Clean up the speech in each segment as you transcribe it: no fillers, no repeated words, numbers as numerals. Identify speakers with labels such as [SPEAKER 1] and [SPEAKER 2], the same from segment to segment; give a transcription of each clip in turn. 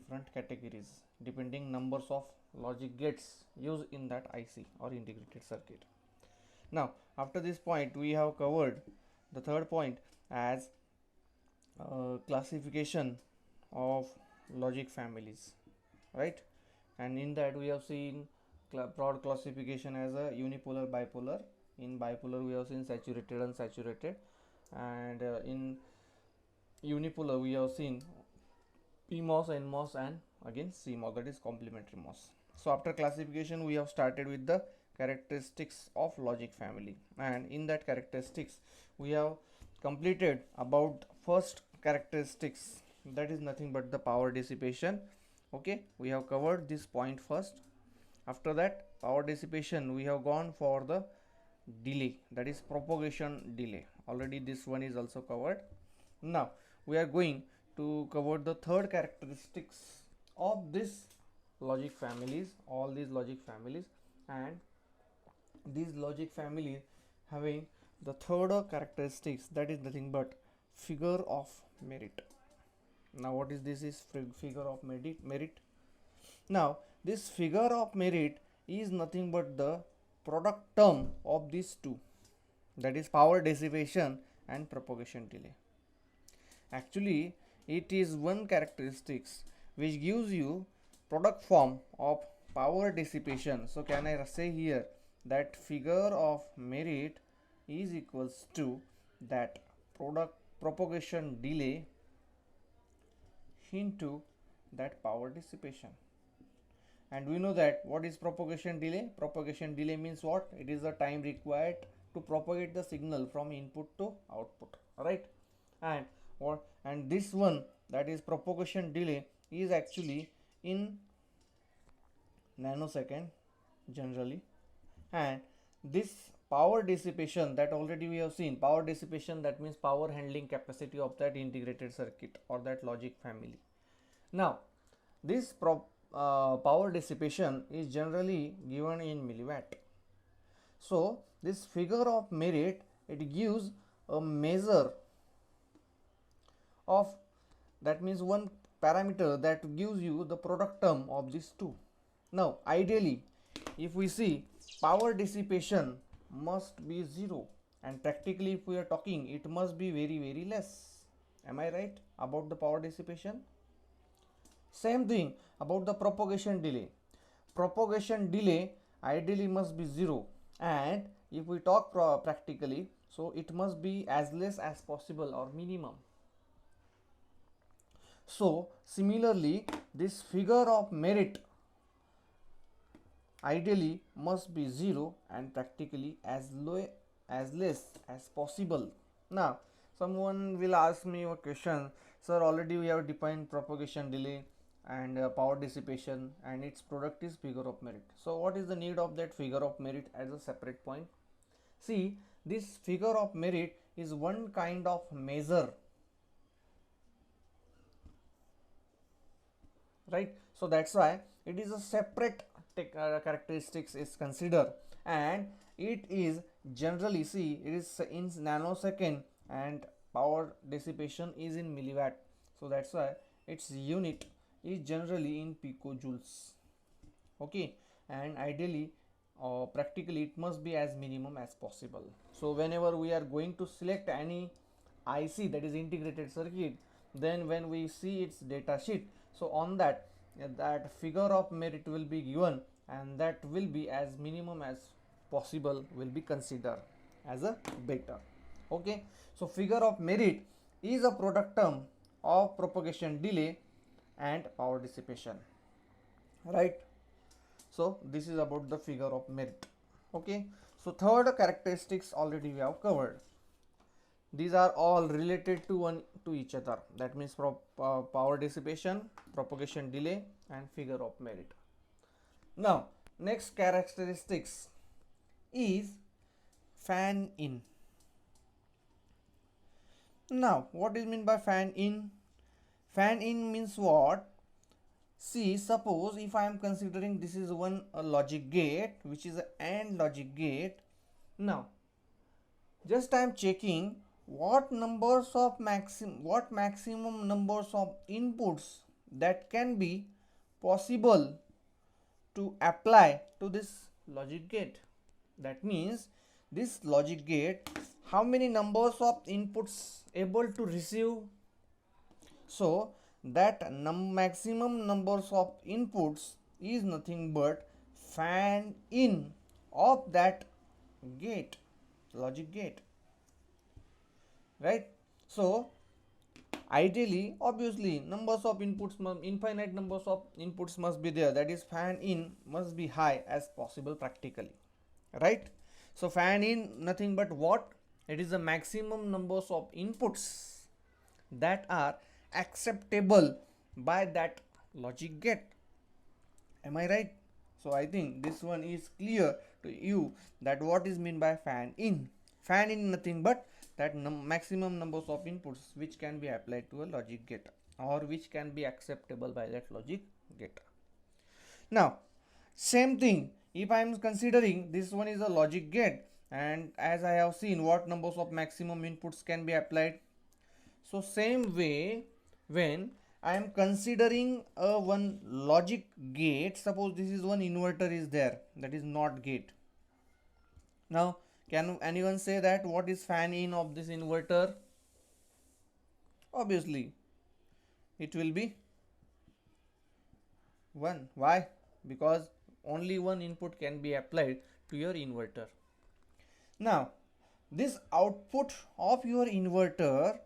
[SPEAKER 1] different categories depending numbers of logic gates used in that IC or integrated circuit. Now after this point we have covered the third point as classification of logic families, right? And in that we have seen broad classification as a unipolar, bipolar. In bipolar we have seen saturated, unsaturated, and in unipolar we have seen PMOS, NMOS, and again CMOS, that is complementary MOS. So after classification we have started with the characteristics of logic family, and in that characteristics we have completed about first characteristics, that is nothing but the power dissipation. Okay, we have covered this point first. After that power dissipation we have gone for the delay, that is propagation delay. Already this one is also covered. Now we are going to cover the third characteristics of this logic families, all these logic families, and these logic families having the third characteristics, that is nothing but figure of merit. Now what is this is figure of merit. Now this figure of merit is nothing but the product term of these two, that is power dissipation and propagation delay. Actually it is one characteristics which gives you product form of power dissipation. So can I say here that figure of merit is equals to that product propagation delay into that power dissipation. And we know that what is propagation delay? Propagation delay means what? It is the time required to propagate the signal from input to output, right? And this one, that is propagation delay, is actually in nanosecond generally. And this power dissipation, that already we have seen, power dissipation, that means power handling capacity of that integrated circuit or that logic family. Now this power dissipation is generally given in milliwatt. So this figure of merit, it gives a measure of, that means one parameter that gives you the product term of these two. Now ideally if we see, power dissipation must be 0, and practically if we are talking, it must be very less. Am I right about the power dissipation? Same thing about the propagation delay. Propagation delay ideally must be 0, and if we talk practically, so it must be as less as possible or minimum. So similarly this figure of merit ideally must be 0 and practically as less as possible. Now someone will ask me a question, sir, already we have defined propagation delay and power dissipation, and its product is figure of merit. So what is the need of that figure of merit as a separate point? See, this figure of merit is one kind of measure, right? So that's why it is a separate characteristics is considered, and it is generally, see, it is in nanosecond and power dissipation is in milliwatt. So that's why its unit is generally in picojoules. Okay, and ideally practically it must be as minimum as possible. So whenever we are going to select any IC, that is integrated circuit, then when we see its data sheet, so on that figure of merit will be given, and that will be as minimum as possible will be considered as a better. Okay, so figure of merit is a product term of propagation delay and power dissipation, right? So this is about the figure of merit. Okay, so third characteristics already we have covered. These are all related to each other, that means power dissipation, propagation delay, and figure of merit. Now next characteristics is fan in. Now what is meant by fan in? Fan in means what? See, suppose if I am considering this is one logic gate, which is an AND logic gate. Now just I am checking what maximum numbers of inputs that can be possible to apply to this logic gate. That means this logic gate, how many numbers of inputs able to receive? So that maximum numbers of inputs is nothing but fan in of that gate, logic gate, right? So ideally, obviously, numbers of inputs, infinite numbers of inputs must be there, that is fan in must be high as possible practically, right? So fan in nothing but what? It is the maximum numbers of inputs that are acceptable by that logic gate. Am I right? So I think this one is clear to you, that what is meant by fan in. Fan in nothing but that maximum numbers of inputs which can be applied to a logic gate, or which can be acceptable by that logic gate. Now same thing, if I am considering this one is a logic gate, and as I have seen what numbers of maximum inputs can be applied. So same way, when I am considering a one logic gate, suppose this is one inverter is there, that is not gate. Now can anyone say that what is fan in of this inverter? Obviously it will be 1. Why? Because only one input can be applied to your inverter. Now this output of your inverter,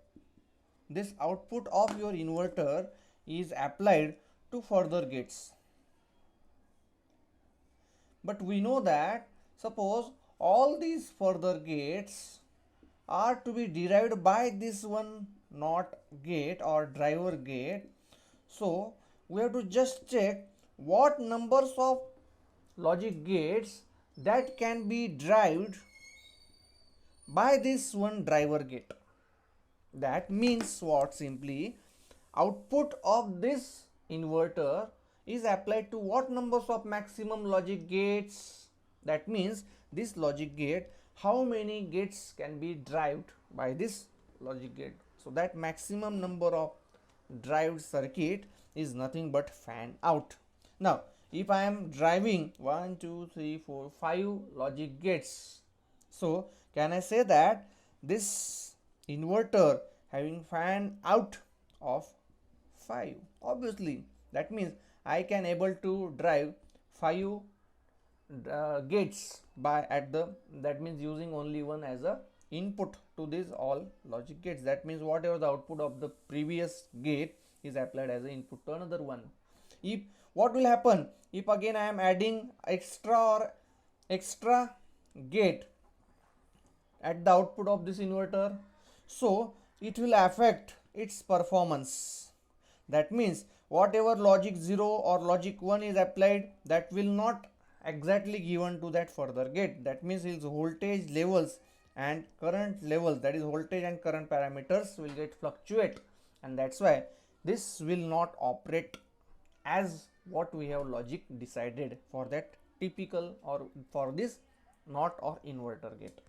[SPEAKER 1] is applied to further gates. But we know that suppose all these further gates are to be derived by this one NOT gate or driver gate. So we have to just check what numbers of logic gates that can be derived by this one driver gate. That means what? Simply output of this inverter is applied to what numbers of maximum logic gates? That means this logic gate, how many gates can be derived by this logic gate? So that maximum number of derived circuit is nothing but fan out. Now if I am driving 1 2 3 4 5 logic gates, so can I say that this inverter having fan out of 5? Obviously that means I can able to drive 5 gates by at the, that means using only one as a input to these all logic gates. That means whatever the output of the previous gate is applied as an input to another one. If what will happen if again I am adding extra gate at the output of this inverter? So it will affect its performance. That means whatever logic 0 or logic 1 is applied, that will not exactly given to that further gate. That means its voltage levels and current levels, that is voltage and current parameters, will get fluctuate, and that's why this will not operate as what we have logic decided for that typical or for this NOT or inverter gate.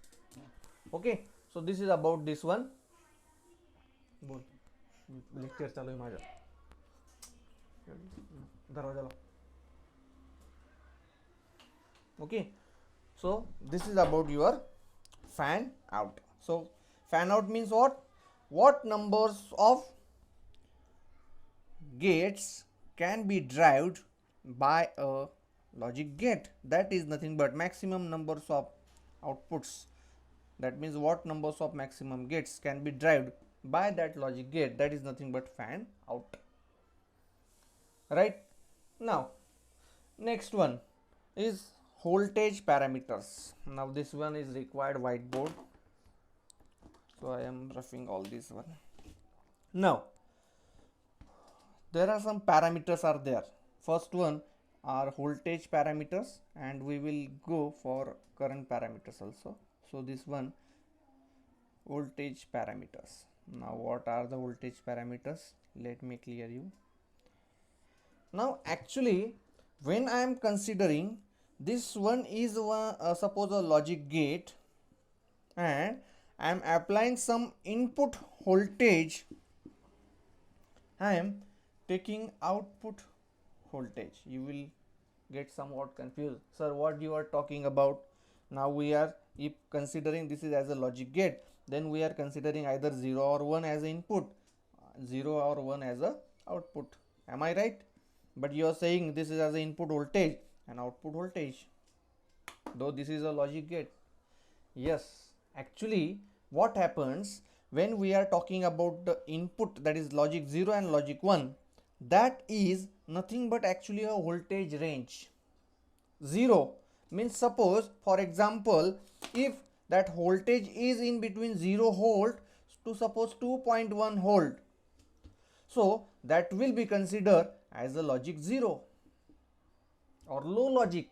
[SPEAKER 1] Okay, so this is about this one. बोल lecture चालू आहे माझा, दरवाजा लाव. Okay, so this is about your fan out. So fan out means what numbers of gates can be derived by a logic gate? That is nothing but maximum numbers of outputs. That means what numbers of maximum gates can be derived by that logic gate, that is nothing but fan out. Right? Now next one is voltage parameters. Now this one is required whiteboard, so I am roughing all this one. Now there are some parameters are there. First one are voltage parameters, and we will go for current parameters also. So this one, voltage parameters. Now what are the voltage parameters? Let me clear you. Now actually when I am considering this one is one, suppose a logic gate, and I am applying some input voltage, I am taking output voltage. You will get somewhat confused, sir, what you are talking about. Now we are, if considering this is as a logic gate, then we are considering either 0 or 1 as a input, 0 or 1 as a output. Am I right? But you are saying this is as a input voltage and output voltage, though this is a logic gate. Yes, actually what happens when we are talking about the input, that is logic 0 and logic 1, that is nothing but actually a voltage range. 0 means, suppose for example, if that voltage is in between 0 volt to suppose 2.1 volt, so that will be considered as a logic 0 or low logic.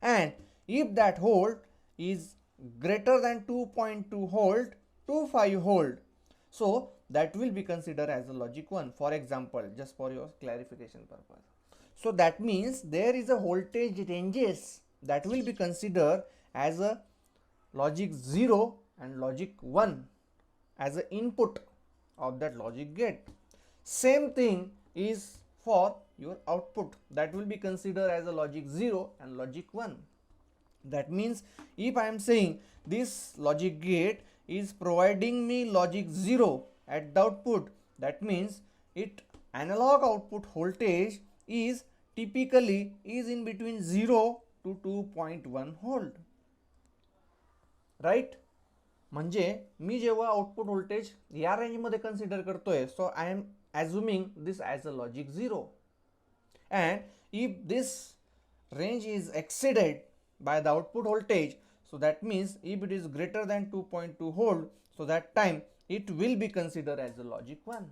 [SPEAKER 1] And if that volt is greater than 2.2 volt to 5 volt, so that will be considered as a logic 1, for example, just for your clarification purpose. So that means there is a voltage ranges that will be considered as a logic 0 and logic 1 as an input of that logic gate. Same thing is for your output, that will be considered as a logic 0 and logic 1. That means if I am saying this logic gate is providing me logic 0 at the output, that means it analog output voltage is typically is in between 0 to 2.1 volt, right. म्हणजे मी जेव्हा output voltage या range मध्ये consider करतोय, सो I am assuming this as a logic 0, and if this range is exceeded by the output voltage, so that means if it is greater than 2.2 volt, so that time it will be considered as a logic 1.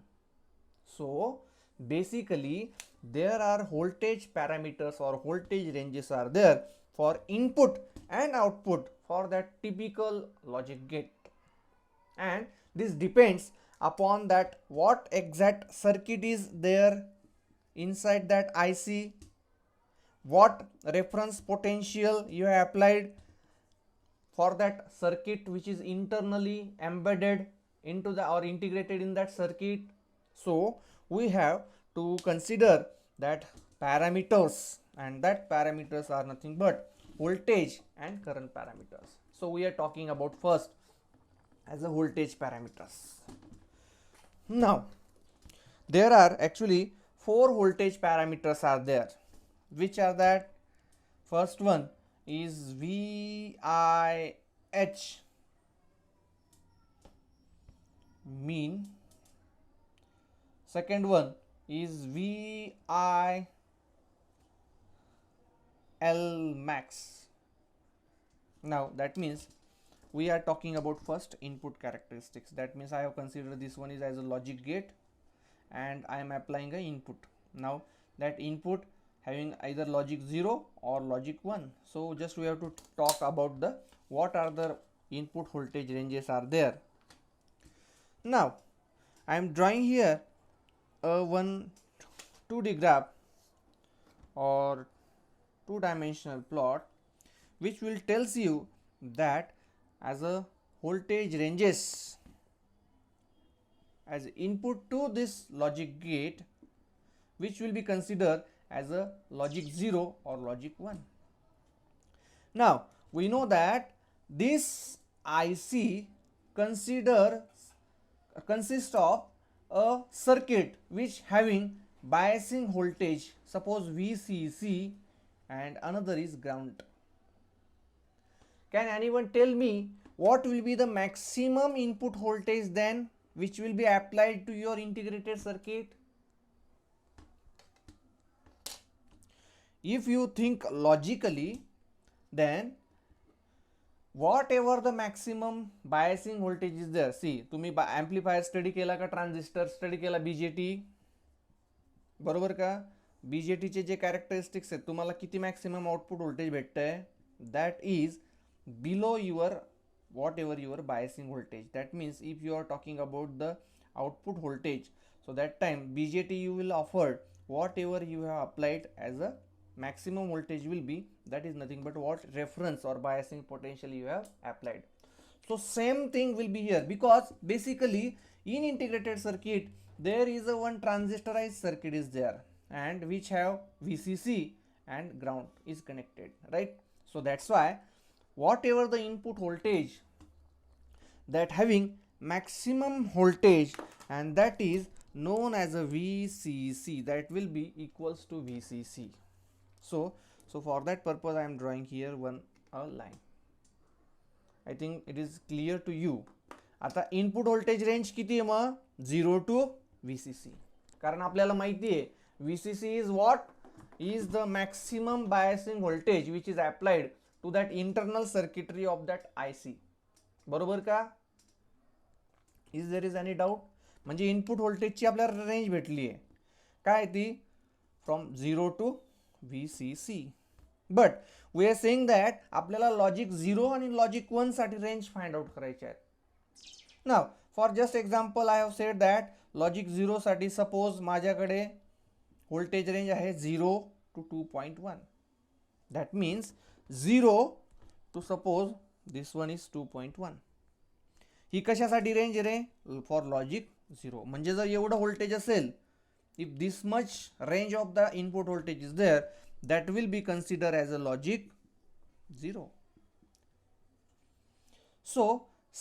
[SPEAKER 1] So basically there are voltage parameters or voltage ranges are there for input and output for that typical logic gate, and this depends upon that what exact circuit is there inside that IC, what reference potential you have applied for that circuit which is internally embedded into the or integrated in that circuit. So we have to consider that parameters, and that parameters are nothing but voltage and current parameters. So we are talking about first as a voltage parameters. Now there are actually 4 voltage parameters are there, which are that first one is VIH mean, second one is VIL max. Now that means we are talking about first input characteristics. That means I have considered this one is as a logic gate and I am applying a input. Now that input having either logic 0 or logic 1. So just we have to talk about the what are the input voltage ranges are there. Now I am drawing here a 2D graph or 2-dimensional plot, which will tells you that as a voltage ranges as input to this logic gate, which will be considered as a logic 0 or logic 1. Now we know that this IC consists of a circuit which having biasing voltage, suppose VCC, and another is ground. Can anyone tell me what will be the maximum input voltage then which will be applied to your integrated circuit? If you think logically, then whatever the maximum biasing voltage is there, see तुम्ही amplifier study केला का, transistor study केला, BJT बरोबर का, BJT चे जे characteristics आहेत तुम्हाला किती maximum output voltage भेटतंय, that is below your whatever your biasing voltage. That means if you are talking about the output voltage, so that time BJT you will offer whatever you have applied as a maximum voltage will be, that is nothing but what reference or biasing potential you have applied. So same thing will be here, because basically in integrated circuit there is a one transistorized circuit is there, and which have VCC and ground is connected, right? So that's why whatever the input voltage that having maximum voltage, and that is known as a VCC, that will be equals to VCC. So for that purpose I am drawing here one line. I think it is clear to you. आता input voltage range किती आहे मग 0 to VCC, कारण आपल्याला माहिती आहे VCC is what is the maximum biasing voltage which is applied to that internal circuitry of that IC. बरोबर का? Is there is any doubt? म्हणजे इनपुट व्होल्टेजची आपल्याला रेंज भेटली आहे, काय ती from 0 to VCC. But we are saying that आपल्याला लॉजिक 0 आणि लॉजिक 1 साठी रेंज फाइंड आउट करायची आहे. Now for just example I have said that logic 0 साठी सपोज माझ्याकडे व्होल्टेज रेंज आहे 0 to 2.1. That means 0 to suppose this one is 2.1. ही कशासाठी range रे? For logic 0. म्हणजे जर एवढं व्होल्टेज असेल, if this much range of the input voltage is there, that will be considered as a logic 0. So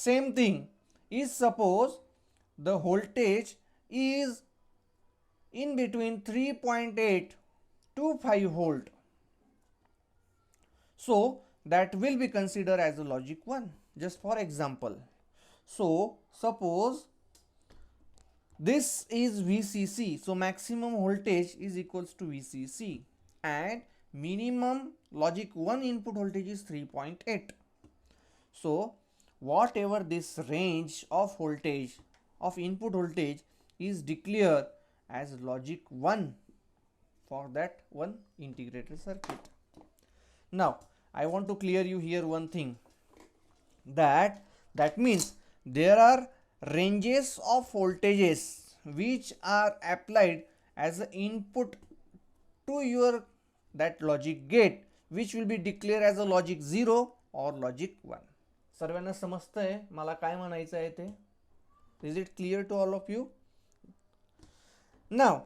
[SPEAKER 1] same thing is, suppose the voltage is in between 3.8 to 5 volt, so that will be considered as a logic 1. Just for example, so suppose this is VCC, so maximum voltage is equals to VCC, and minimum logic 1 input voltage is 3.8. So whatever this range of voltage of input voltage is declared as logic 1 for that one integrated circuit. Now I want to clear you here one thing, that means there are ranges of voltages which are applied as an input to your that logic gate, which will be declared as a logic 0 or logic 1. सर्वांना समजतंय मला काय म्हणायचं आहे ते? Is it clear to all of you? Now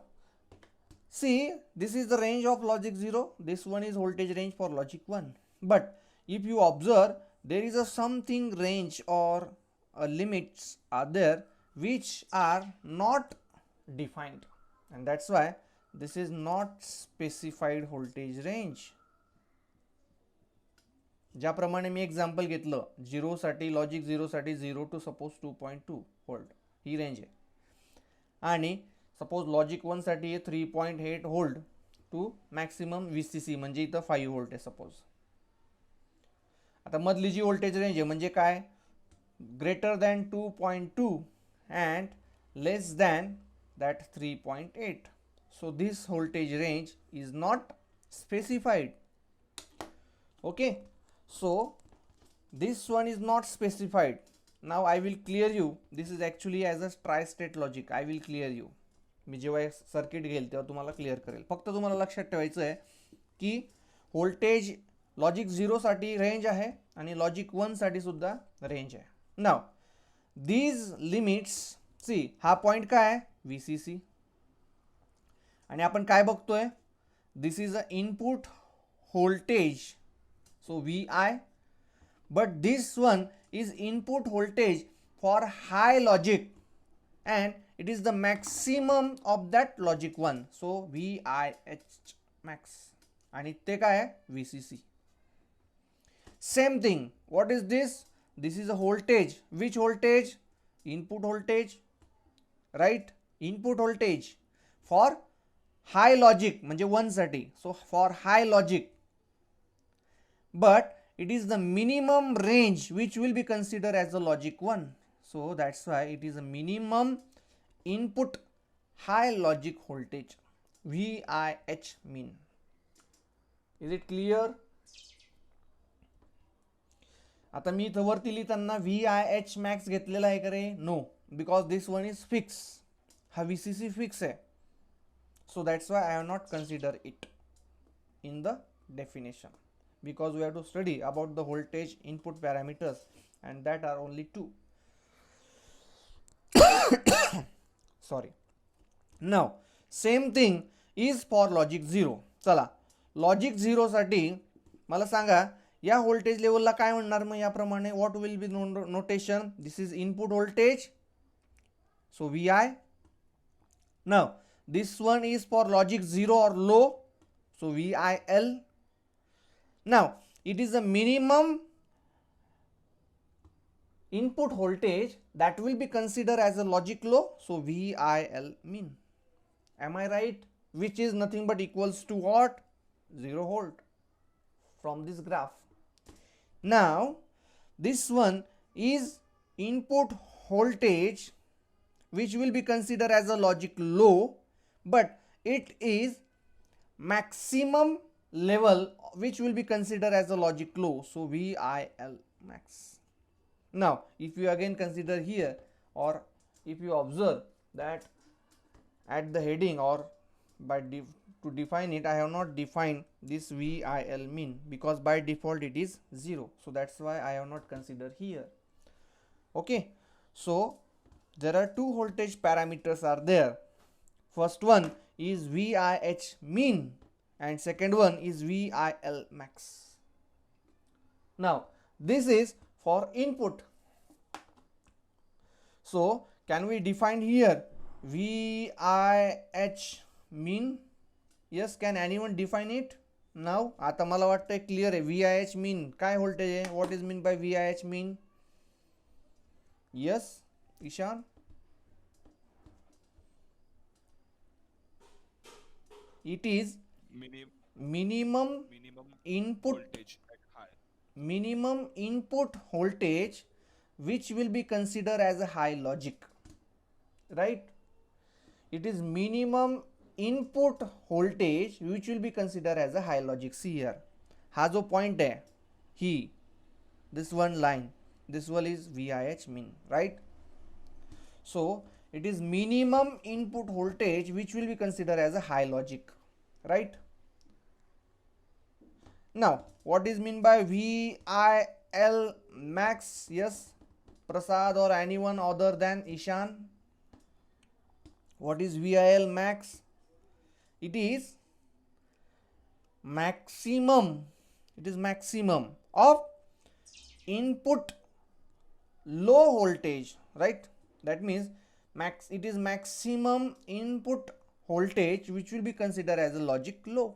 [SPEAKER 1] see, this is the range of logic 0, this one is voltage range for logic 1. But if you observe, there is a something range or limits are there which are not defined, and that's why this is not specified voltage range. ज्याप्रमाणे मी example घेतलं 0 साठी logic 0 साठी 0 to suppose 2.2 volt he range आहे, आणि suppose logic 1 साठी 3.8 volt to maximum VCC म्हणजे इथं 5 volt आहे सपोज. आता मधली जी व्होल्टेज रेंज आहे म्हणजे काय? greater than 2.2 and less than that 3.8. so this voltage range is not specified. Okay, so this one is not specified. Now I will clear you, this is actually as a tri-state logic. I will clear you, मी जेव्हा circuit घेईल तेव्हा तुम्हाला clear करेल. फक्त तुम्हाला लक्षात ठेवायचं आहे की व्होल्टेज लॉजिक 0 साठी रेंज आहे आणि लॉजिक 1 साठी सुद्धा रेंज आहे. Now these limits, see हा पॉइंट काय आहे? VCC, आणि आपण काय बघतोय? This is a input voltage, so VI, but this one is input voltage for high logic and it is the maximum of that logic 1, so VIH max, आणि ते काय आहे? VCC. Same thing, what is this? This is a voltage. Which voltage? Input voltage, right? Input voltage for high logic म्हणजे 1 साठी, so for high logic, but it is the minimum range which will be considered as a logic 1, so that's why it is a minimum input high logic voltage, VIH mean. Is it clear? आता मी इथं वरती लिहिताना VIH max घेतलेला आहे का रे? No, because this one is fix. हा VCC fix आहे, so that's why I have not considered it in the definition, because we have to study about the voltage input parameters and that are only 2. Sorry. Now same thing is for logic 0. चला logic 0 साठी मला सांगा या voltage लेवलला काय म्हणणार मग याप्रमाणे what will be notation. This is input voltage, so V I. Now this one is for logic 0 or low, so VIL. Now it is the minimum input voltage that will be considered as a logic low, so VIL min. Am I right? Which is nothing but equals to what? 0 volt from this graph. Now this one is input voltage which will be considered as a logic low, but it is maximum level which will be considered as a logic low, so VIL max. Now if you again consider here, or if you observe that at the heading or by to define it, I have not defined this VIL min because by default it is 0, so that's why I have not considered here. Okay, so there are two voltage parameters are there. First one is VIH min and second one is VIL max. Now this is for input, so can we define here VIH min? Yes, can anyone define it now? आता मला वाटतं clear आहे. VIH min काय voltage आहे? What is mean by VIH min? Yes, Ishan. It is minimum input
[SPEAKER 2] voltage at high.
[SPEAKER 1] Minimum input voltage which will be considered as a high logic, right? It is minimum input voltage which will be considered as a high logic. See here, हा जो point है ही, this one line, this one is VIH min, right? So it is minimum input voltage which will be considered as a high logic, right? Now what is mean by VIL max? Yes, Prasad or anyone other than Ishan, what is VIL max? It is maximum, of input low voltage, right? That means it is maximum input voltage which will be considered as a logic low,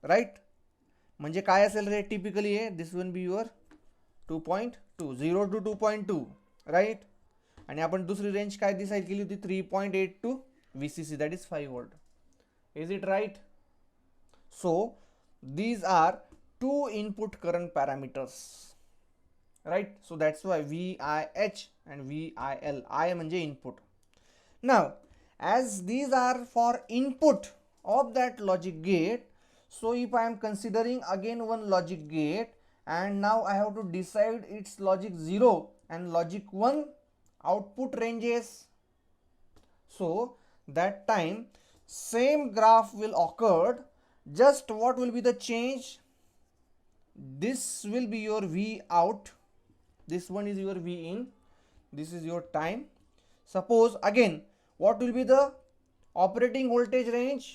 [SPEAKER 1] right? म्हणजे काय असेल रे typically आहे, this will be your 2.2, 0 to 2.2, right. आणि आपण दुसरी range काय decide केली होती 3.8 to VCC, that is 5 volt. Is it right? So these are two input current parameters, right? So that's why VIH and VIL. I म्हणजे input. Now as these are for input of that logic gate, so if I am considering again one logic gate and now I have to decide its logic 0 and logic 1 output ranges, so that time same graph will occur. Just what will be the change? This will be your V out, this one is your V in, this is your time. Suppose again what will be the operating voltage range?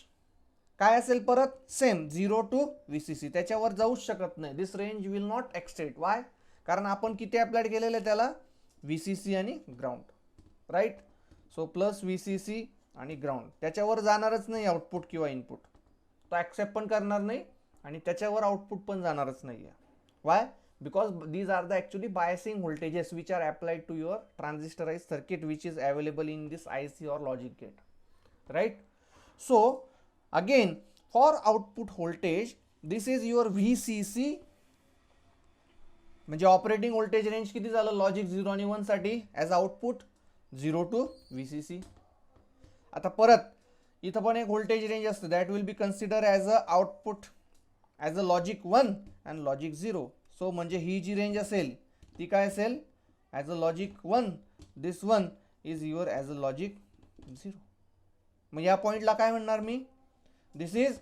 [SPEAKER 1] काय असेल परत same 0 to VCC, त्याच्यावर जाऊच शकत नाही. This range will not extend. Why? कारण आपण किती अप्लाइड केलेलं आहे त्याला, VCC आणि ground, right. So plus VCC आणि ग्राउंड, त्याच्यावर जाणारच नाही आउटपुट किंवा इनपुट, तो ॲक्सेप्ट पण करणार नाही आणि त्याच्यावर आउटपुट पण जाणारच नाही आहे. Why? Because these are the actually biasing voltages which are applied to your transistorized circuit which is available in this IC or logic gate, right? So again for output voltage this is your VCC, म्हणजे operating voltage range किती झालं logic 0 आणि 1 साठी as output 0 to VCC. आता परत इथं पण एक व्होल्टेज रेंज असते that will be consider as a output as a logic 1 and logic 0. सो म्हणजे ही जी रेंज असेल ती काय असेल as a logic 1, this one is your as a logic 0. मग या पॉईंटला काय म्हणणार मी, this is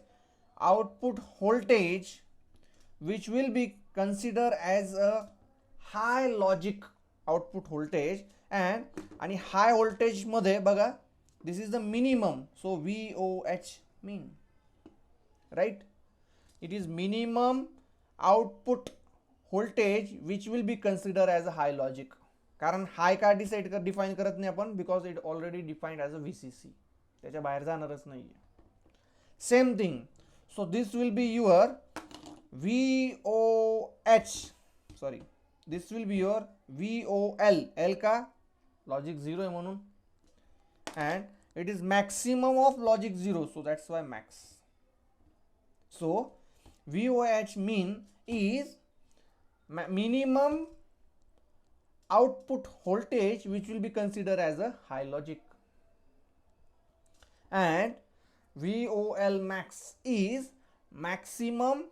[SPEAKER 1] output voltage which will be considered as a high logic output voltage. आणि हाय व्होल्टेज मध्ये बघा this is the minimum, so VOH mean, right? It is minimum output voltage which will be considered as a high logic. कारण हाय का define करत नाही आपण, because it already defined as a VCC, त्याच्या बाहेर जाणारच नाही. Same thing, so this will be your VOH, sorry this will be your VOL, L का लॉजिक 0 आहे म्हणून, and it is maximum of logic 0, so that's why max. So VOH mean is minimum output voltage which will be considered as a high logic, and VOL max is maximum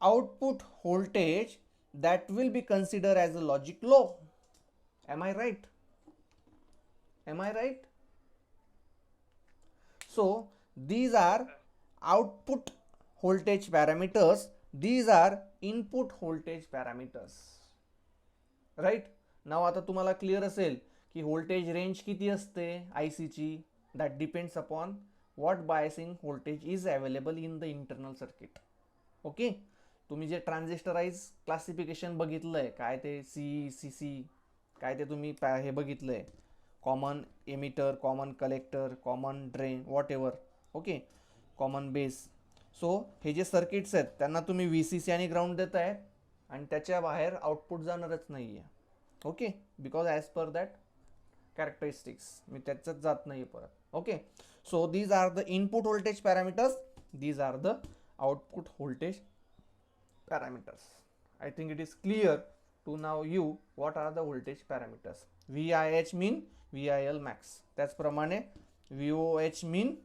[SPEAKER 1] output voltage that will be considered as a logic low. Am I right? Am I right? So these are output voltage parameters, these are input voltage parameters, right? नाव आता तुम्हाला clear असेल की voltage range किती असते IC ची, that depends upon what biasing voltage is available in the internal circuit. Okay, तुम्ही जे ट्रान्झिस्टराइज classification बघितलंय, काय ते CC, काय ते तुम्ही हे बघितलंय, common emitter, common collector, common drain, whatever, okay, common base. So हे जे सर्किट्स आहेत त्यांना तुम्ही VCC आणि ग्राउंड देत आहे आणि त्याच्या बाहेर आउटपुट जाणारच नाही आहे. Okay, because as per that characteristics मी त्याच्यात जात नाही परत. Okay, so these are the input voltage parameters, these are the output voltage parameters. I think it is clear to now you what are the voltage parameters. VIH min VIL max, त्याचप्रमाणे VOH min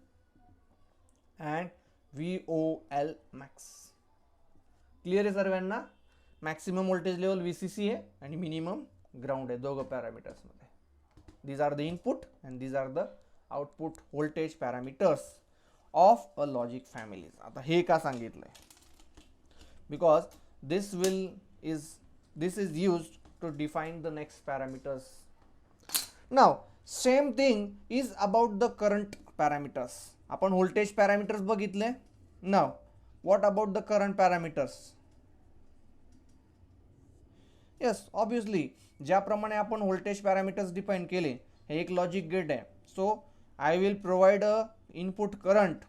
[SPEAKER 1] and VOL max. Clear आहे सर्वांना? Maximum voltage level VCC आहे आणि minimum ground आहे दोघं पॅरामीटर्समध्ये. These are the input and these are the output voltage parameters of a logic families. आता हे का सांगितलंय? Because this is used to define the next parameters. Now same thing is about the current parameters. आपण voltage parameters बघितले. Now what about the current parameters? Yes, obviously ज्याप्रमाणे आपण voltage parameters define केले, हे एक लॉजिक गेट आहे. So I will provide a input current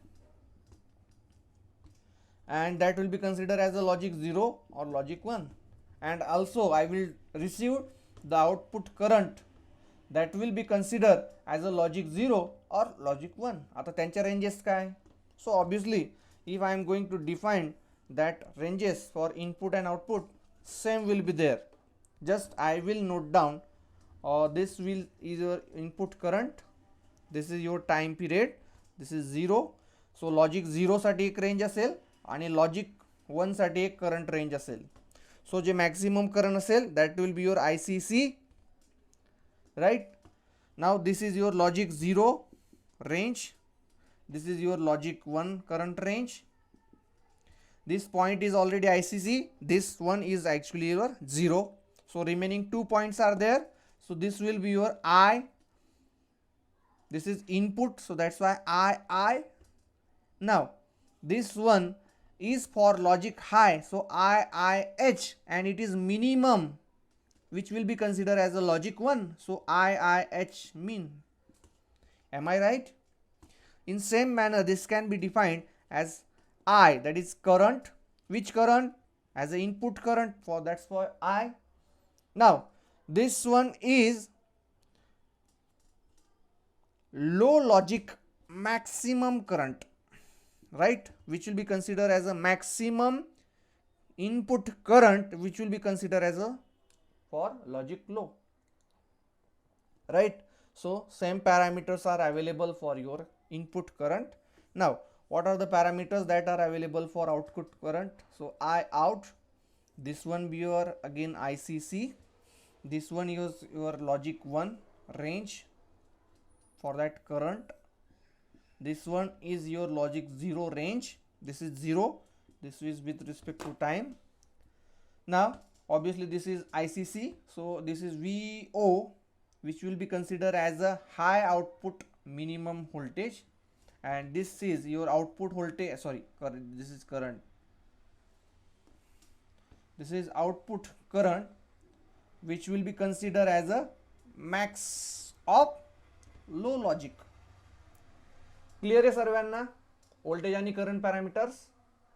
[SPEAKER 1] and that will be considered as a logic 0 or logic 1, and also I will receive the output current that will be considered as a logic 0 or logic 1. आता त्यांच्या ranges काय? So obviously if I am going to define that ranges for input and output, same will be there. Just I will note down this is your input current, this is your time period, this is 0. So logic 0 साठी एक range असेल आणि logic 1 साठी एक current range असेल. So जे maximum current असेल that will be your ICC, right? Now this is your logic 0 range, this is your logic 1 current range. This point is already ICC, this one is actually your 0. So remaining 2 points are there. So this will be your I. This is input, so that's why I. Now this one is for logic high, so IIH, and it is minimum which will be considered as a logic 1, so IIH mean. Am I right? In same manner this can be defined as I, that is current. Which current? As an input current, for that's for I. Now this one is low logic maximum current, right, which will be considered as a maximum input current, which will be considered as a for logic low, right? So same parameters are available for your input current. Now what are the parameters that are available for output current? So I out, this one be your again ICC, this one is your logic 1 range for that current, this one is your logic 0 range, this is 0, this is with respect to time. Now obviously this is ICC, so this is VO, which will be considered as a high output minimum voltage, and this is your output voltage, sorry, this is current, this is output current, which will be considered as a max of low logic. Clear आहे सर्वांना? Voltage आणि current parameters,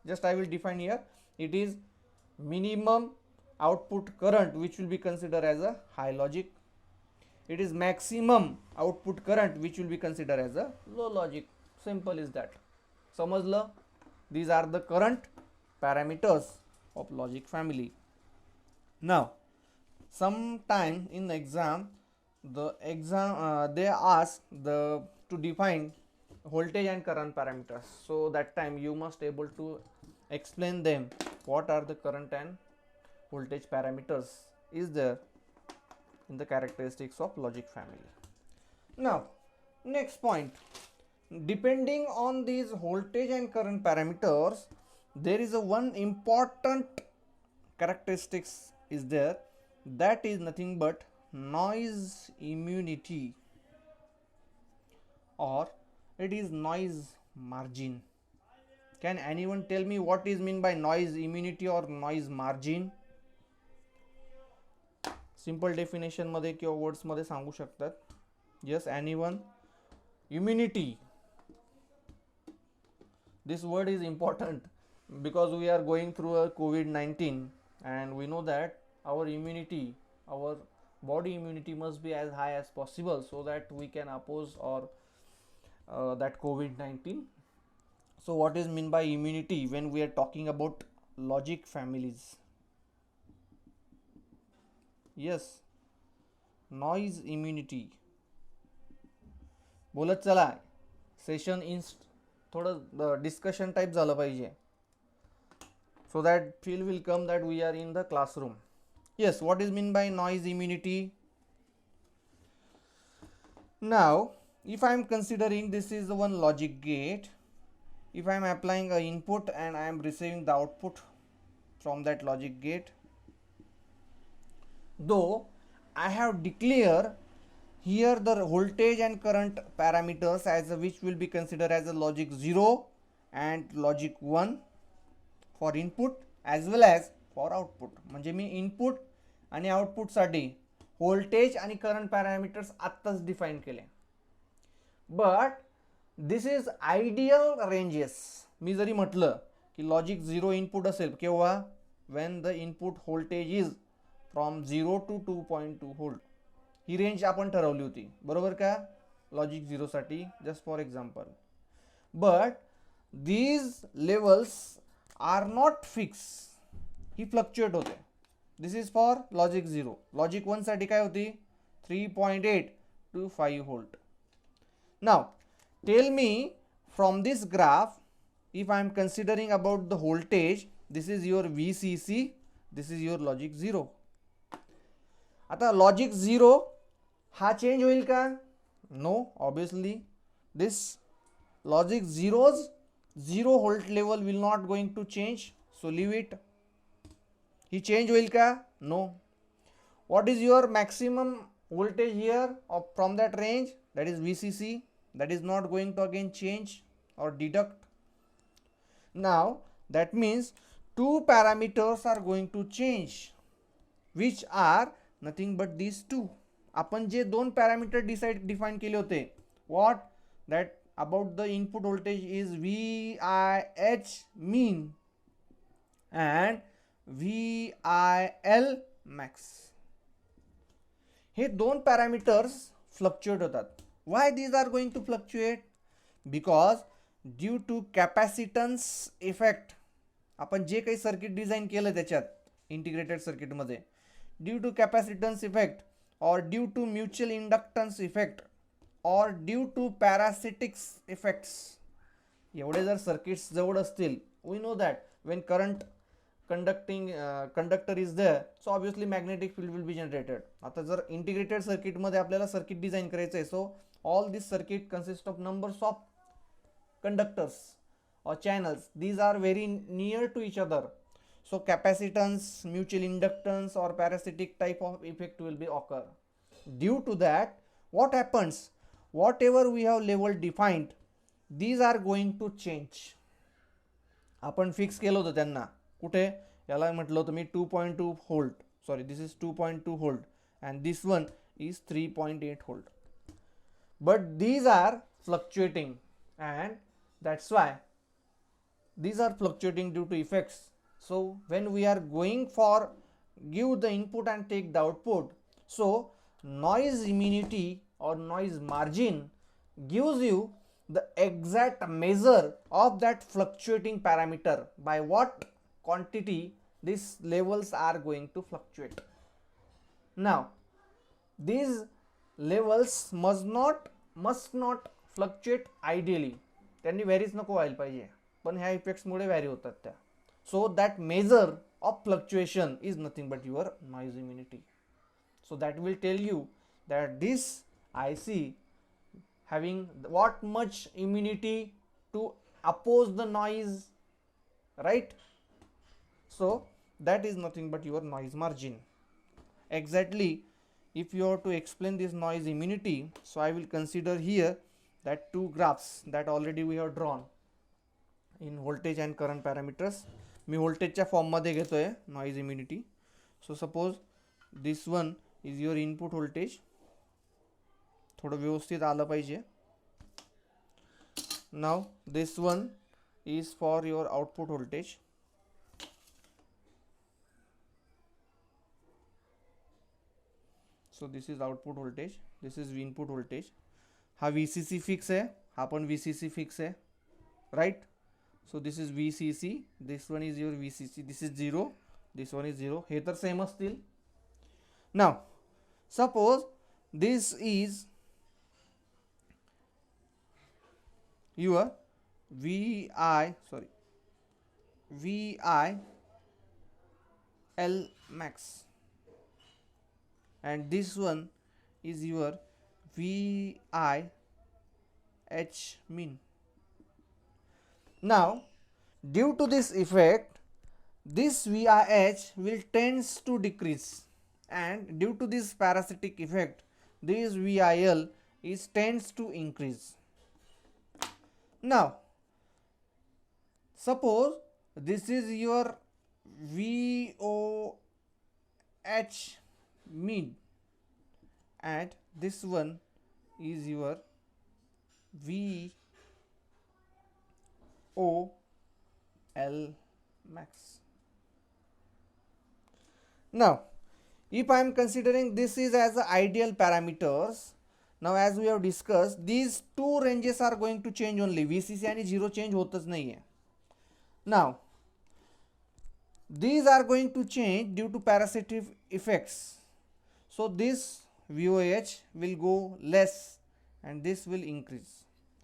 [SPEAKER 1] just I will define here. It is minimum output current which will be considered as a high logic. It is maximum output current which will be considered as a low logic. Simple is that. समजलं? These are the current parameters of logic family. Now, sometime in the exam, they ask to define voltage and current parameters. So that time you must able to explain them. What are the current and voltage parameters is there in the characteristics of logic family. Now, next point. Depending on these voltage and current parameters, there is a one important characteristics is there, that is nothing but noise immunity, or it is noise margin. Can anyone tell me what is mean by noise immunity or noise margin? Simple definition मध्ये किंवा words मध्ये सांगू शकतात. Yes, anyone? Immunity. This word is important because we are going through a COVID-19, and we know that our immunity, our body immunity must be as high as possible so that we can oppose or that COVID-19. So what is meant by immunity when we are talking about logic families? Yes, noise immunity. बोलत चला, session in थोडं discussion type झालं पाहिजे, so that feel will come that we are in the classroom. Yes, what is meant by noise immunity? Now, if I am considering this is the one logic gate, if I am applying a input and I am receiving the output from that logic gate, though I have declared here the voltage and current parameters as which will be considered as a logic 0 and logic 1 for input as well as for output. म्हणजे मी input आणि output साठी voltage आणि current parameters आत्ताच define केले. But this is ideal ranges. मी जरी म्हटलं की लॉजिक 0 इनपुट असेल केव्हा, when the input voltage is from 0 to 2.2 volt. ही रेंज आपण ठरवली होती, बरोबर का, लॉजिक 0 साठी, just for example. But these levels are not fixed, ही फ्लक्च्युएट होते. This is for logic 0. Logic 1 साठी काय होती, 3.8 to 5 volt. Now tell me from this graph, if I am considering about the voltage, this is your VCC, this is your logic 0. आता logic 0 हा change होईल का? No, obviously this logic 0 volt level will not going to change, so leave it. He change होईल का? No. What is your maximum voltage here of from that range, that is VCC, that is not going to again change or deduct. Now that means two parameters are going to change, which are nothing but these two. आपण जे दोन parameter define केले होते, what, that about the input voltage is VIH mean and VIL max. हे दोन parameters fluctuate होतात. Why these are going to fluctuate? Because due to capacitance effect. आपण जे काही circuit design केलं त्याच्यात इंटिग्रेटेड सर्किटमध्ये, due to capacitance effect or due to mutual inductance effect or due to parasitics effects, एवढे जर circuits जवळ असतील, we know that when current conductor is there, so obviously magnetic field will be generated. आता जर integrated circuit मध्ये आपल्याला circuit design करायचं आहे, so all this circuit consists of numbers of conductors or channels. These are very near to each other. So capacitance, mutual inductance or parasitic type of effect will be occur. Due to that, what happens? whatever we have level defined, these are going to change. आपण fix केलं होतं त्यांना कुठे, याला म्हटलं होतं मी 2.2 volt, sorry this is 2.2 volt and this one is 3.8 volt, but these are fluctuating, and that's why these are fluctuating due to effects. So when we are going for give the input and take the output, so noise immunity or noise margin gives you the exact measure of that fluctuating parameter, by what quantity these levels are going to fluctuate. Now these levels must not fluctuate ideally, त्यांनी व्हॅरीच नको व्हायला पाहिजे, पण ह्या इफेक्ट्समुळे vary होतात त्या. So that measure of fluctuation is nothing but your noise immunity. So that will tell you that this IC having what much immunity to oppose the noise, right? So that is nothing but your noise margin. Exactly, if you are to explain this noise immunity, so I will consider here that two graphs that already we have drawn in voltage and current parameters. मी व्होल्टेजच्या फॉर्ममध्ये घेतोय noise immunity. So suppose this one is your input voltage, थोडं व्यवस्थित आलं पाहिजे. Now this one is for your output voltage. So this is output voltage, this is input voltage. हा VCC fix आहे, हा पण VCC फिक्स आहे, right. So this is VCC, this one is your VCC, this is 0, this one is 0. हे तर same असतील. नाव suppose this is your VIL max, and this one is your VIH min. Now due to this effect, this VIH will tends to decrease, and due to this parasitic effect, this VIL is tends to increase. Now suppose this is your VOH min, and this one is your VOL max. Now if I am considering this is as a ideal parameters, now as we have discussed, these two ranges are going to change only. VCC आणि 0 change होतच नाही आहे. Now these are going to change due to parasitic effects. So this VOH will go less and this will increase.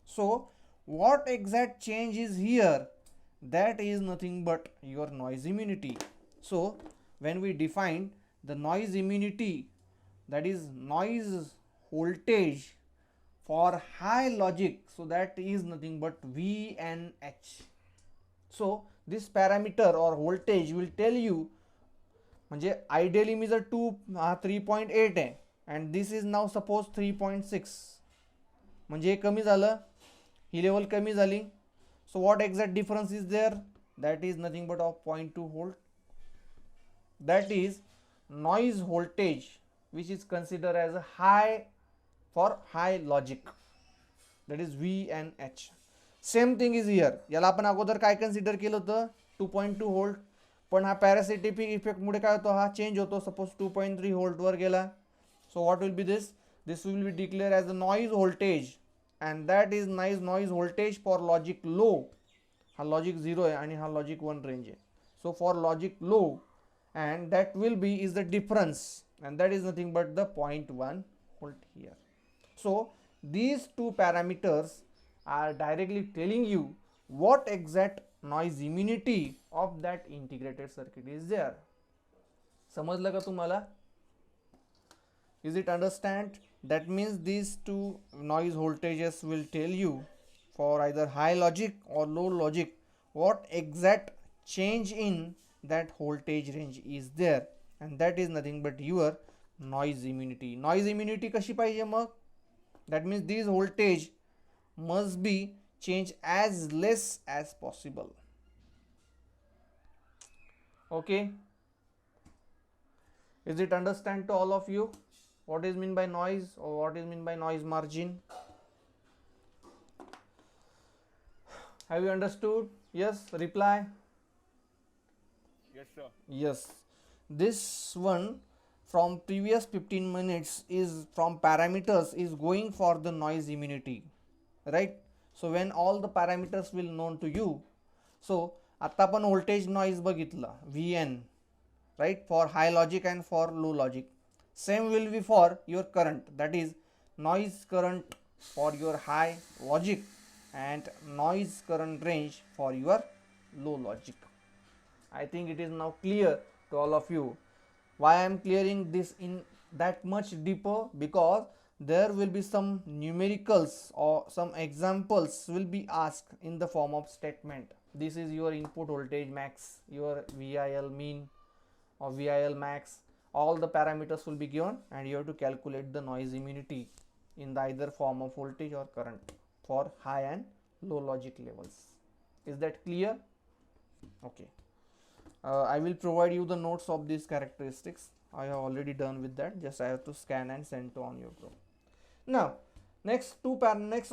[SPEAKER 1] So what exact change is here? That is nothing but your noise immunity. So when we define the noise immunity, that is noise voltage for high logic, so that is nothing but VNH. So this parameter or voltage will tell you, म्हणजे ideally मी जर 3.8 आहे and this is now suppose 3.6, म्हणजे कमी झालं, ही level कमी झाली. So what exact difference is there? That is nothing but of 0.2 volt. That is noise voltage which is considered as a high for high logic, that is VNH. Same thing is here. याला आपण अगोदर काय consider केलं होतं 2.2 volt, पण हा parasitic इफेक्टमुळे काय होतो, हा चेंज होतो. सपोज 2.3 व्होल्टवर गेला. So what will be this will B declare as a noise voltage, and that is noise voltage for logic low. हा लॉजिक 0 आहे आणि हा लॉजिक 1 रेंज आहे. So for logic low, and that will B is the difference, and that is nothing but the 0.1 volt here. So these two parameters are directly telling you what exact noise immunity of that integrated circuit is there. समजलं का तुम्हाला? Is it understand? That means these two noise voltages will tell you for either high logic or low logic what exact change in that voltage range is there, and that is nothing but your noise immunity. Noise immunity कशी पाहिजे मग? That means this voltage must be changed as less as possible. Okay, is it understand to all of you what is mean by noise or what is mean by noise margin? Have you understood? Yes, reply.
[SPEAKER 2] Yes, sir.
[SPEAKER 1] Yes, this one from previous 15 minutes is from parameters is going for the noise immunity, right? So when all the parameters will known to you, so आता आपण voltage noise बघितलं VN, right, for high logic and for low logic. Same will be for your current, that is noise current for your high logic and noise current range for your low logic. I think it is now clear to all of you. Why I am clearing this in that much deeper? Because there will be some numericals or some examples will be asked in the form of statement. This is your input voltage max, your VIL mean or VIL max. All the parameters will be given and you have to calculate the noise immunity in the either form of voltage or current for high and low logic levels. Is that clear? Okay. I will provide you the notes of these characteristics. I have already done with that. Just I have to scan and send to on your group. Now, next two parameters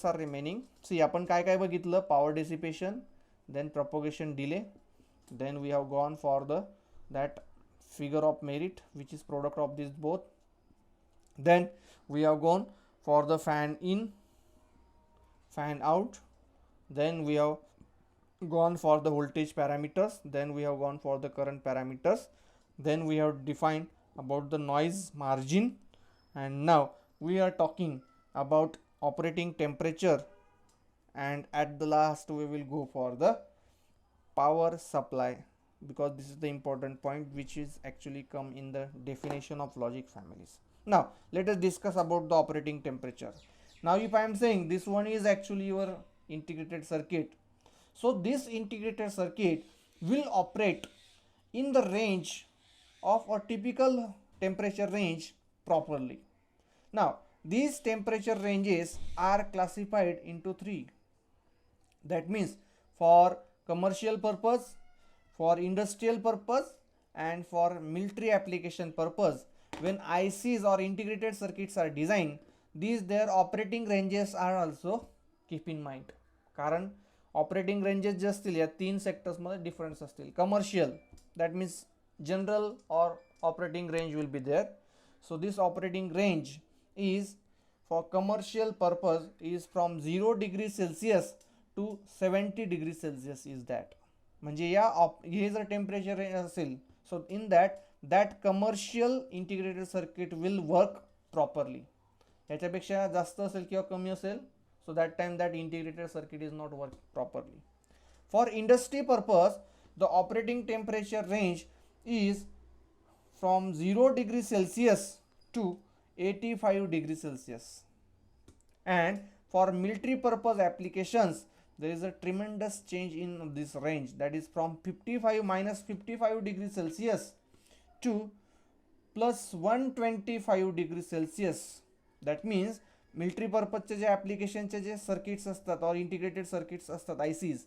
[SPEAKER 1] are remaining. See, आपण काय काय बघितलं? Power dissipation, then propagation delay, then we have gone for that figure of merit, which is product of these both. Then we have gone for the fan in, fan out. Then we have gone for the voltage parameters, then we have gone for the current parameters, then we have defined about the noise margin, and now we are talking about operating temperature, and at the last we will go for the power supply, because this is the important point which is actually come in the definition of logic families. Now let us discuss about the operating temperature. Now if I am saying this one is actually your integrated circuit, so this integrated circuit will operate in the range of a typical temperature range properly. Now these temperature ranges are classified into three. That means for commercial purpose, for industrial purpose, and for military application purpose, when ICs or integrated circuits are designed, these their operating ranges are also keep in mind. कारण operating ranges जे असतील या तीन सेक्टर्समध्ये difference असतील. Commercial that means general और operating range will be there. So this operating range is for commercial purpose is from 0 degree Celsius to 70 degree Celsius is that. म्हणजे या हे जर टेम्परेचर रेंज असेल, so in that commercial integrated circuit will work properly. याच्यापेक्षा जास्त असेल किंवा कमी असेल, so that time that integrated circuit is not working properly. For industry purpose, the operating temperature range is from 0 degree Celsius to 85 degree Celsius. And for military purpose applications, there is a tremendous change in this range, that is from 55 degree Celsius to plus 125 degree Celsius. That means military पर्पजचे जे ॲप्लिकेशनचे जे circuits असतात और integrated circuits असतात ICs,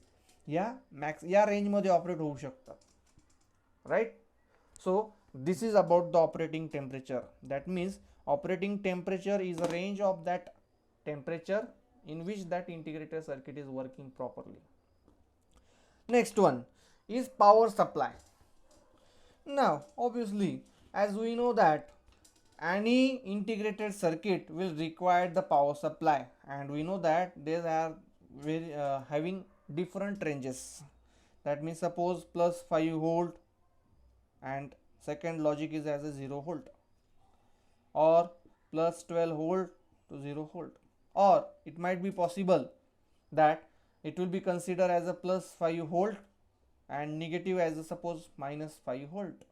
[SPEAKER 1] या रेंजमध्ये operate होऊ शकतात. Right. So this is about the operating temperature. That means operating temperature is a range of that temperature in which that integrated circuit is working properly. Next one is power supply. Now obviously as we know that any integrated circuit will require the power supply, and we know that they are very having different ranges. That means suppose plus 5 volt and second logic is as a 0 volt, or plus 12 volt to 0 volt, or it might be possible that it will be considered as a plus 5 volt and negative as a suppose minus 5 volt,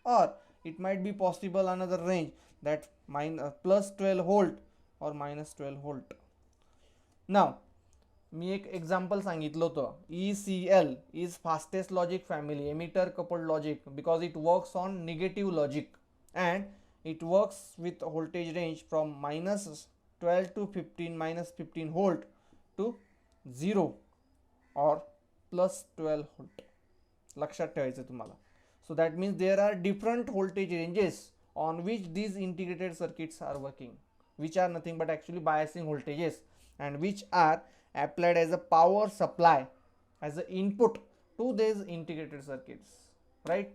[SPEAKER 1] or it might be possible another range that plus 12 volt or minus 12 volt. Now मी एक example सांगितलं होतं. ECL is fastest logic family, emitter coupled logic, because it works on negative logic and it works with voltage range from minus 12 to 15 minus 15 volt to 0 or plus 12 volt. लक्षात ठेवायचं तुम्हाला. So that means there are different voltage ranges on which these integrated circuits are working, which are nothing but actually biasing voltages, and which are applied as a power supply as an input to these integrated circuits, right?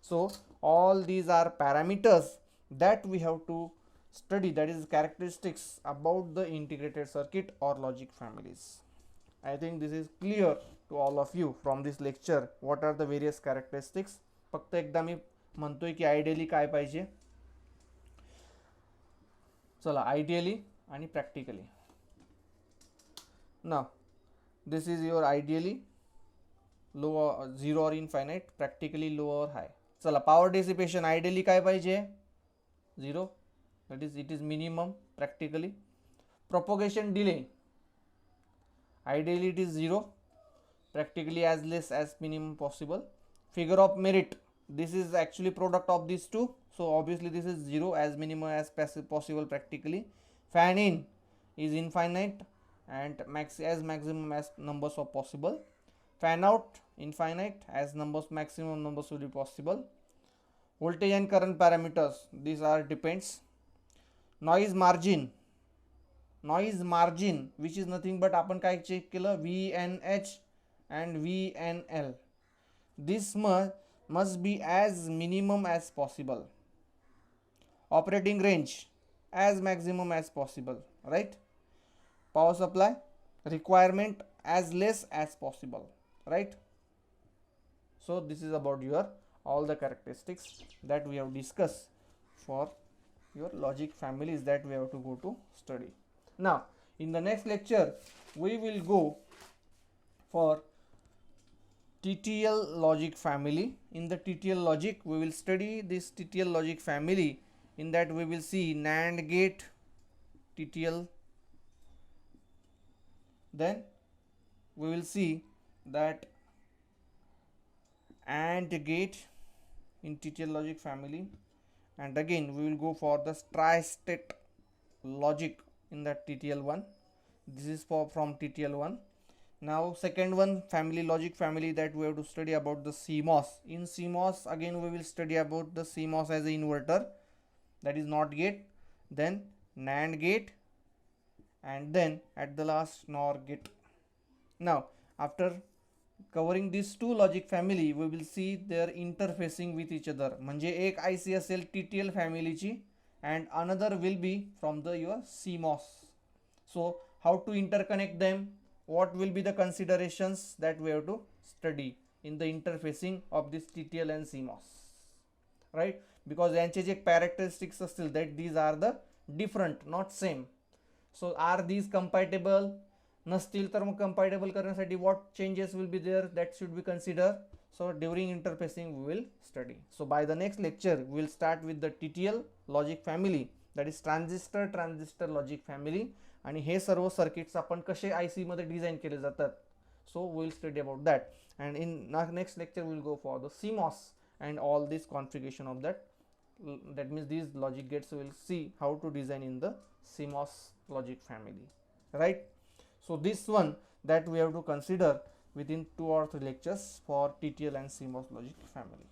[SPEAKER 1] So all these are parameters that we have to study, that is characteristics about the integrated circuit or logic families. I think this is clear to all of you from this lecture. What are the various characteristics? फक्त एकदा मी म्हणतोय की ideally काय पाहिजे. चला, ideally आणि practically. Now this is your ideally low, 0 और infinite, practically लो और हाय. चला, पॉवर डिसिपेशन आयडियली काय पाहिजे? 0, that is it is minimum practically. Propagation delay ideally it is 0, practically as less as minimum possible. Figure of merit, this is actually product of these two, so obviously this is 0 as minimum as possible practically. Fan in is infinite and as maximum as numbers of possible. Fan out infinite as maximum numbers will be possible. Voltage and current parameters, these are depends. Noise margin which is nothing but आपण काय check केलं, VNH and VNL. This must be as minimum as possible. Operating range as maximum as possible, right? Power supply requirement as less as possible, right? So this is about your all the characteristics that we have discussed for your logic families that we have to go to study. Now in the next lecture we will go for TTL logic family. In the TTL logic we will study this TTL logic family. In that we will see NAND gate TTL, then we will see that AND gate in TTL logic family, and again we will go for the tri-state logic in that TTL1. This is from TTL1. Now second one family, logic family, that we have to study about the CMOS. In CMOS again we will study about the CMOS as an inverter, that is NOT gate, then NAND gate, and then at the last NOR gate. Now after covering these two logic family we will see their interfacing with each other. म्हणजे एक IC असेल TTL family ची and another will be from the your CMOS. So how to interconnect them, what will be the considerations that we have to study in the interfacing of this TTL and CMOS, right? Because यांचे जे characteristics असतील that these are the different, not same. So are these compatible? नसतील तर मग compatible करण्यासाठी what changes will be there that should be considered. So during interfacing we will study. So by the next lecture we will start with the TTL logic family, that is transistor logic family, आणि हे सर्व circuits आपण कसे IC मध्ये design केले जातात. So we will study about that, and in next lecture we will go for the CMOS and all this configuration of that. That means these logic gates we will see how to design in the CMOS logic family, right? So this one that we have to consider within 2 or 3 lectures for TTL and CMOS logic family.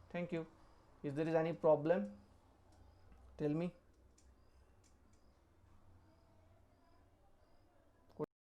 [SPEAKER 1] Thank you. If there is any problem, tell me.